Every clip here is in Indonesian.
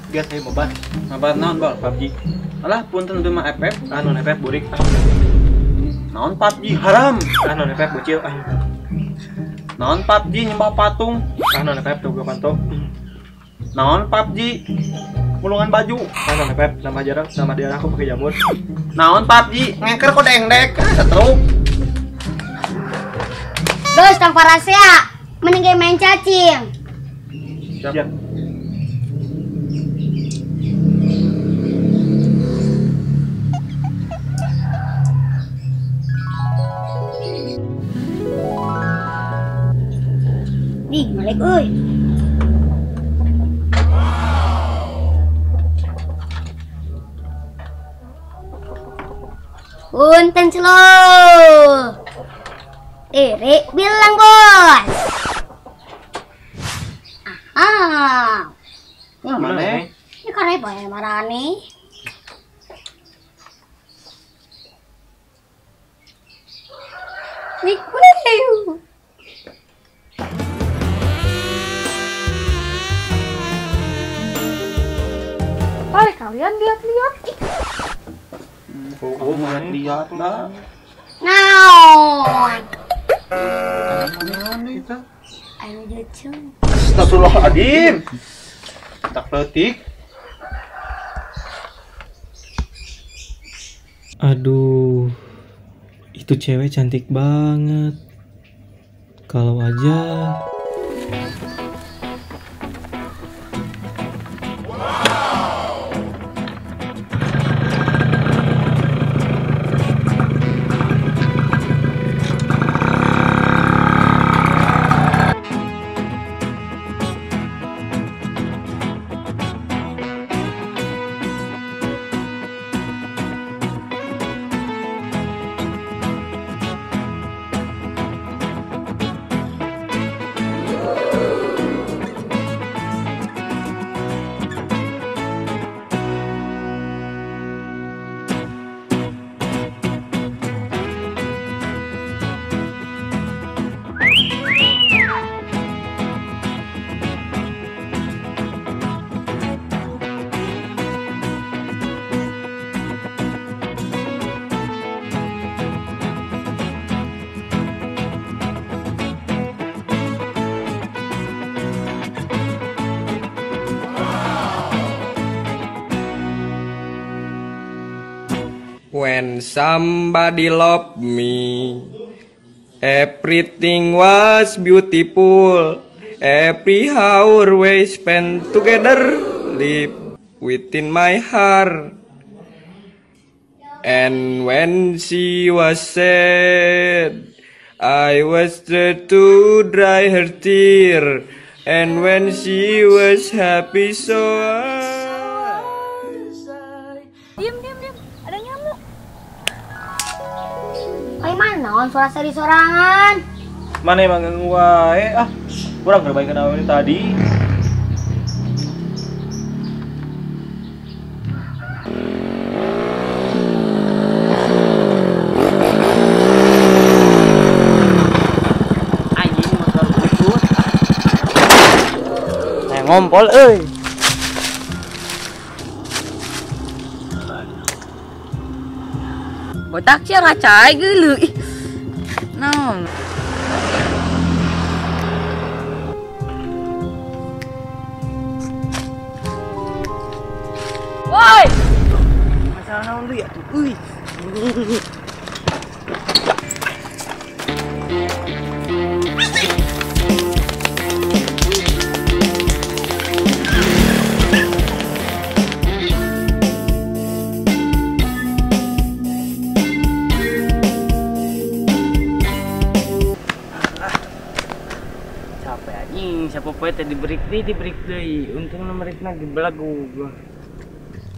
biar saya mabat. Mabat naon bal? PUBG. Alah punten teu mah FF. Non FF burik. Naon PUBG haram. Non FF bocil. Naon PUBG nyembah patung. Non FF tuh gue pantau. Naon PUBG gulungan baju. Non FF nama daerah aku pakai jamur. Naon PUBG ngeker kok dengdek. Setruk. Dos tanpa rahasia, mending main cacing. Siap. Nih, melek euy. Punten slow. Iri bilang bos. Aha. Wah, mana? Ini kan apa ya marani? Wih. Hai kalian lihat-lihat. Oh, mana Lihat lah. Naon? Mana kita? Ayo jatuh. Astagfirullahaladzim. Tak letik. Aduh, itu cewek cantik banget. Kalau aja When somebody loved me, everything was beautiful. Every hour we spent together live within my heart. And when she was sad, I was there to dry her tear. And when she was happy, so Diam. Ada nyamuk. Ay mana suara seri sorangan? mana emang ganggu wae kurang perbaikan awalnya tadi. Anjing motor butut. Ngompol euy. Botak sih ngacai geuleuh. Ih. Naon? Woi. Masalah naon deui atuh euy. Siapa poe teh dibreak deui. Untung merik na dibelagu.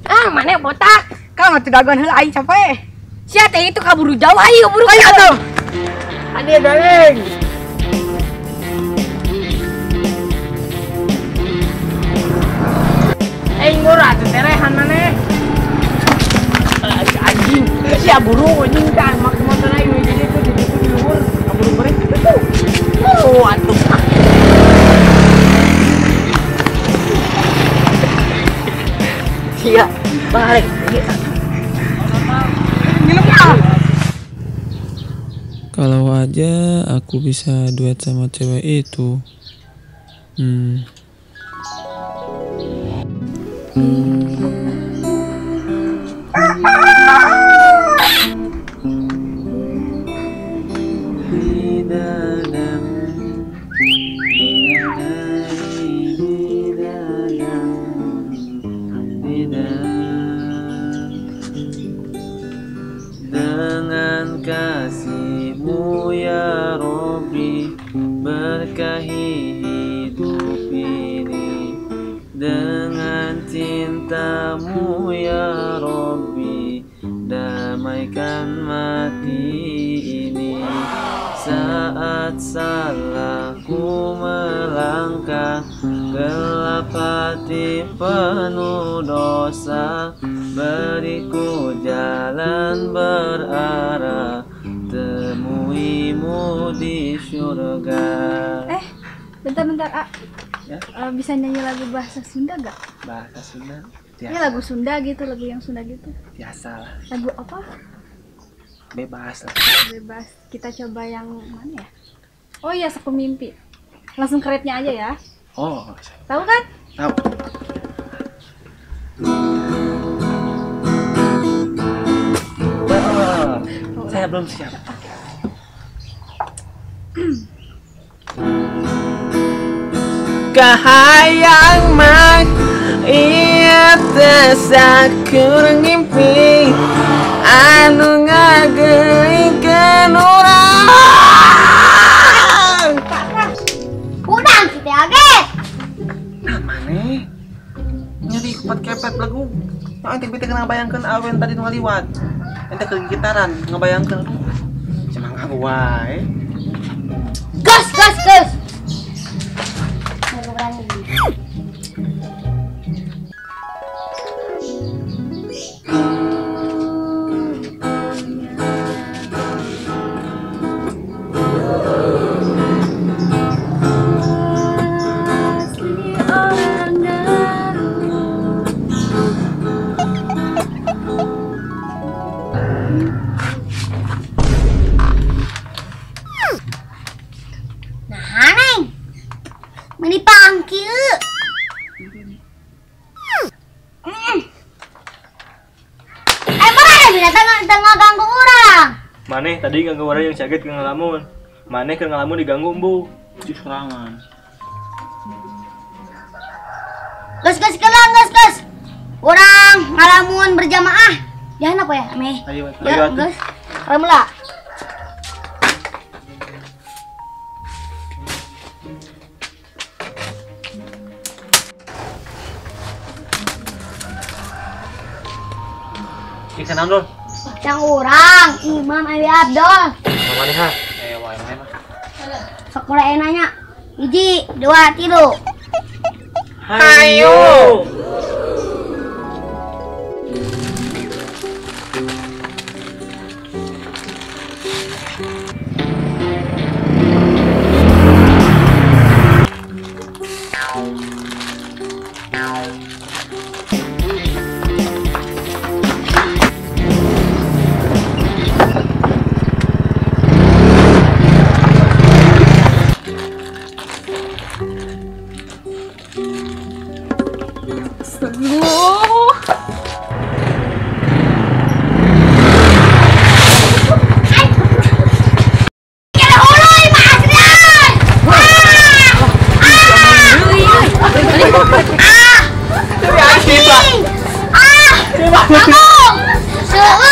Ah, mana botak? Kau nggak tidak heula aing capek. Sia teh itu kaburu jauh ayo kaburu atuh. Ade daleng. Ngora teh terehan maneh. Anjing, sia buru anjing kan mak motor aing jadi itu di luhur kaburu break itu. Oh, atuh. Iya, balik. Kalau aja aku bisa duet sama cewek itu. Dengan kasih-Mu ya Robbi, berkahi hidup ini. Dengan cinta-Mu ya Robbi, damaikan mati ini. Saat salahku melangkah, gelap hati penuh dosa, beriku jalan berarah, temui-Mu di surga. Bentar A. Ya? Bisa nyanyi lagu bahasa Sunda gak? Bahasa Sunda Ya lagu Sunda gitu, lagu yang Sunda gitu. biasalah, Lagu apa? bebas lah. Bebas. Kita coba yang mana ya? Oh iya, Saku Mimpi. Langsung keretnya aja ya. Oh, Tahu kan? tahu. Saya belum siap. Kahayang mah iya tersakur ngimpi anu ngageikeun urang. Udang kita aget. Nah maneh nyeri kupat kepet lagu. Yang ente bete kena bayangkeun awen tadi nu ngaliwat. Ente kegitaran ngabayangkeun aduh. Cemang aku wae. Gas. Nggak berani. Nah, Neng. Menipangkieu. Mana binatang tengah ganggu orang? Maneh tadi ganggu orang yang caget ke ngalamun. Maneh ke ngalamun diganggu embu. Di serangan. Gas. Orang ngalamun berjamaah. Jangan apa ya, Meh? Ayo, Ya, ayo. gas. Ramla. Iksan Amdol. Yang orang Imam Ali Abdul. Maneh ha. Wae mah. Sok mulai nanya. 1, 2, 3. Hayo. Kamu!